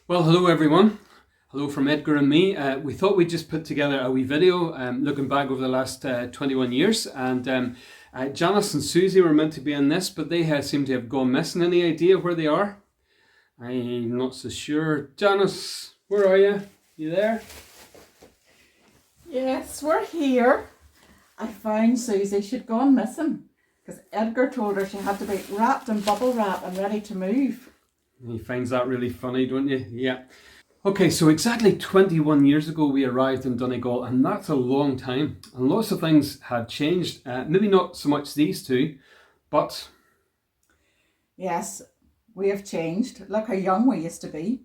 Well, hello everyone. Hello from Edgar and me. We thought we'd just put together a wee video looking back over the last 21 years. And Janice and Susie were meant to be in this, but they seem to have gone missing. Any idea where they are? I'm not so sure. Janice, where are you? You there? Yes, we're here. I found Susie. She'd gone missing because Edgar told her she had to be wrapped in bubble wrap and ready to move. He finds that really funny, don't you? Yeah. Okay, so exactly 21 years ago we arrived in Donegal, and that's a long time. And lots of things had changed. Maybe not so much these two, but... Yes, we have changed. Look how young we used to be.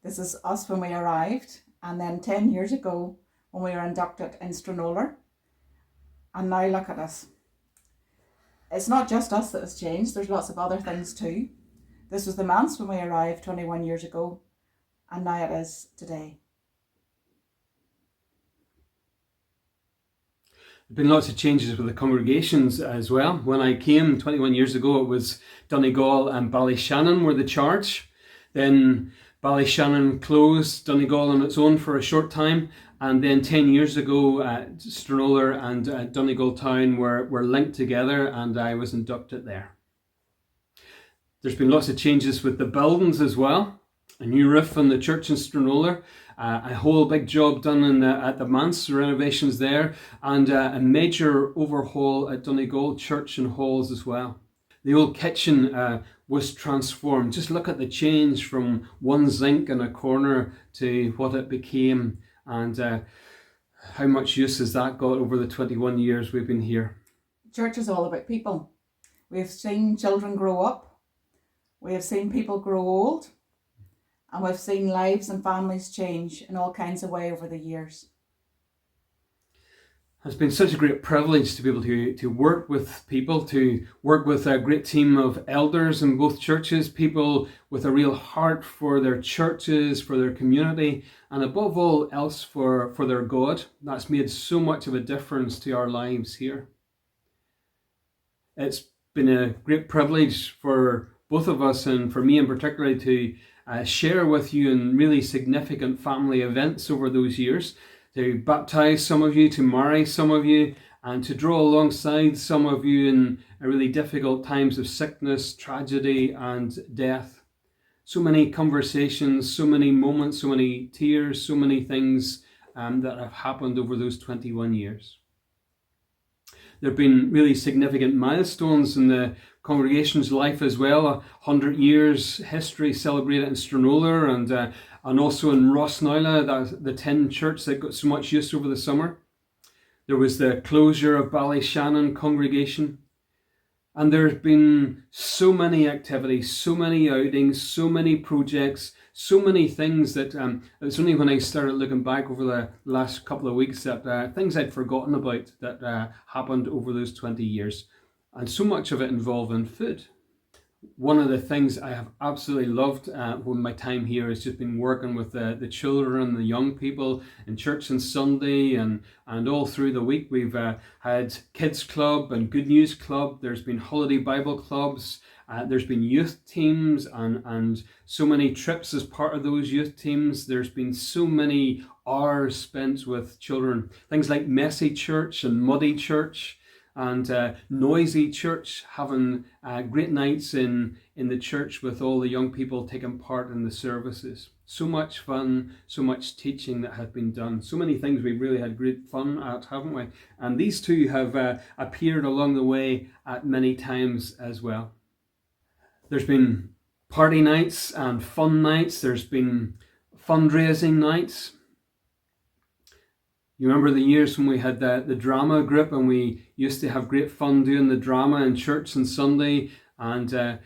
This is us when we arrived. And then 10 years ago when we were inducted in Stranorlar. And now look at us. It's not just us that has changed. There's lots of other things too. This was the manse when we arrived 21 years ago, and now it is today. There have been lots of changes with the congregations as well. When I came 21 years ago, it was Donegal and Ballyshannon were the charge. Then Ballyshannon closed Donegal on its own for a short time, and then 10 years ago, Stranorlar and Donegal town were linked together, and I was inducted there. There's been lots of changes with the buildings as well. A new roof on the church in Stranorlar, a whole big job done at the manse, renovations there, and a major overhaul at Donegal church and halls as well. The old kitchen was transformed. Just look at the change from one zinc in a corner to what it became, and how much use has that got over the 21 years we've been here. Church is all about people. We've seen children grow up. We have seen people grow old, and we've seen lives and families change in all kinds of ways over the years. It's been such a great privilege to be able to work with people, to work with a great team of elders in both churches, people with a real heart for their churches, for their community, and above all else for their God. That's made so much of a difference to our lives here. It's been a great privilege for both of us, and for me in particular, to share with you in really significant family events over those years, to baptize some of you, to marry some of you, and to draw alongside some of you in really difficult times of sickness, tragedy and death. So many conversations, so many moments, so many tears, so many things that have happened over those 21 years. There have been really significant milestones in the congregation's life as well. 100 years history celebrated in Stranorlar, and also in Stranorlar, the tin church that got so much use over the summer. There was the closure of Ballyshannon congregation. And there have been so many activities, so many outings, so many projects, so many things that it's only when I started looking back over the last couple of weeks that things I'd forgotten about that happened over those 20 years. And so much of it involving food. One of the things I have absolutely loved when my time here has just been working with the children, the young people in church on Sunday and all through the week. We've had Kids Club and Good News Club. There's been Holiday Bible Clubs. There's been youth teams and so many trips as part of those youth teams. There's been so many hours spent with children. Things like Messy Church and Muddy Church. And Noisy Church, having great nights in the church with all the young people taking part in the services. So much fun, so much teaching that has been done. So many things we've really had great fun at, haven't we? And these two have appeared along the way at many times as well. There's been party nights and fun nights. There's been fundraising nights. You remember the years when we had the drama group, and we used to have great fun doing the drama in church on Sunday, and there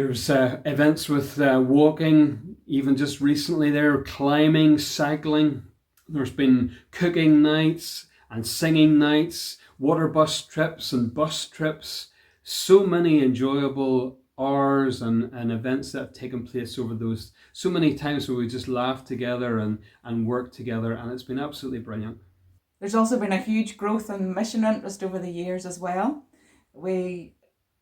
was events with walking, even just recently there, climbing, cycling. There's been cooking nights and singing nights, water bus trips and bus trips, so many enjoyable hours and events that have taken place over those, so many times where we just laughed together and worked together, and it's been absolutely brilliant. There's also been a huge growth in mission interest over the years as well. We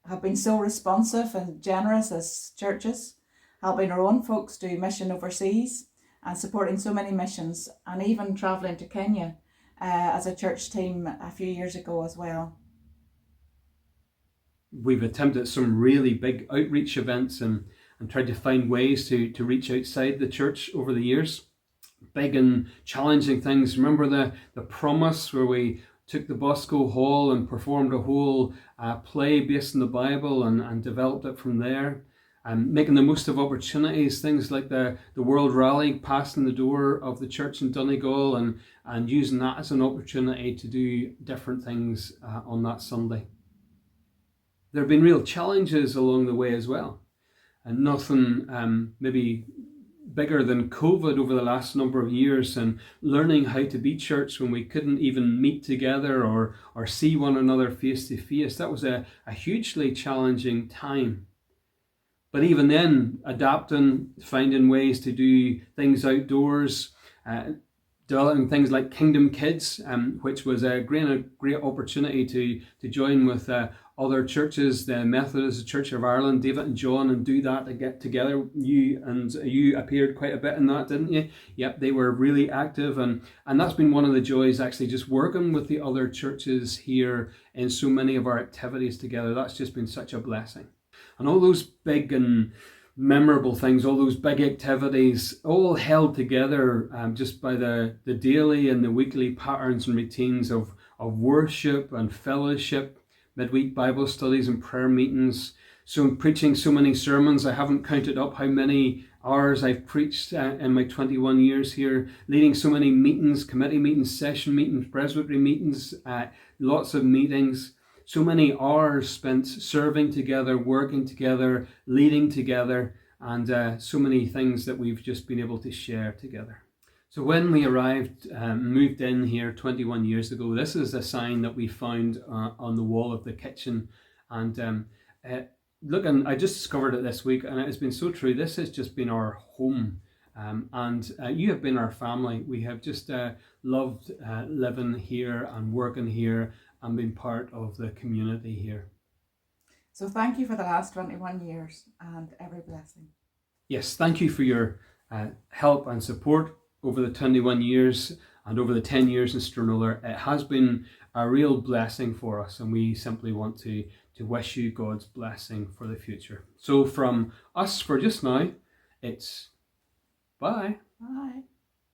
have been so responsive and generous as churches, helping our own folks do mission overseas and supporting so many missions, and even travelling to Kenya as a church team a few years ago as well. We've attempted some really big outreach events and tried to find ways to reach outside the church over the years. Big and challenging things. Remember the Promise, where we took the Bosco Hall and performed a whole play based on the Bible and developed it from there. Making the most of opportunities, things like the World Rally passing the door of the church in Donegal and using that as an opportunity to do different things on that Sunday. There have been real challenges along the way as well, and nothing maybe bigger than COVID over the last number of years, and learning how to be church when we couldn't even meet together or see one another face to face. That was a hugely challenging time. But even then, adapting, finding ways to do things outdoors, developing things like Kingdom Kids, which was a great opportunity to join with other churches, the Methodist Church of Ireland, David and John, and do that to get together. You appeared quite a bit in that, didn't you? Yep, they were really active, and that's been one of the joys, actually, just working with the other churches here in so many of our activities together. That's just been such a blessing. And all those big and memorable things, all those big activities, all held together just by the daily and the weekly patterns and routines of worship and fellowship, midweek Bible studies and prayer meetings. So I'm preaching so many sermons, I haven't counted up how many hours I've preached in my 21 years here, leading so many meetings, committee meetings, session meetings, presbytery meetings, lots of meetings. So many hours spent serving together, working together, leading together, and so many things that we've just been able to share together. So when we arrived, moved in here 21 years ago, this is a sign that we found on the wall of the kitchen. And look, and I just discovered it this week, and it has been so true. This has just been our home. And you have been our family. We have just loved living here and working here and being part of the community here. So thank you for the last 21 years and every blessing. Yes, thank you for your help and support over the 21 years and over the 10 years in Stranorlar. It has been a real blessing for us, and we simply want to wish you God's blessing for the future. So from us for just now, it's bye. Bye.